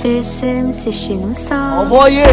PSM, c'est chez nous ça. Envoyez.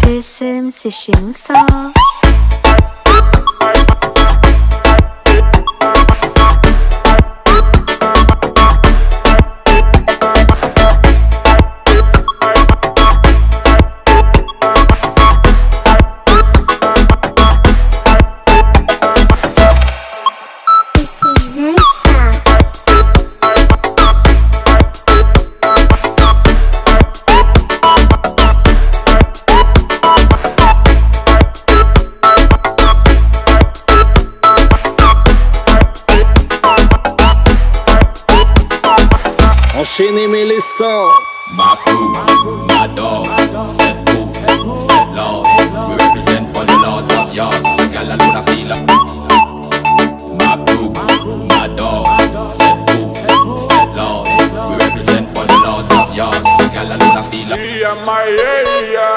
PSM, c'est chez nous ça. Enchaînez mes laissants. My crew, my dogs, set proof, set laws. We represent for the lords of yards. Y'all alone I feel up. My crew, my dogs, set proof, set laws. We represent for the lords of yards. Y'all alone I feel up.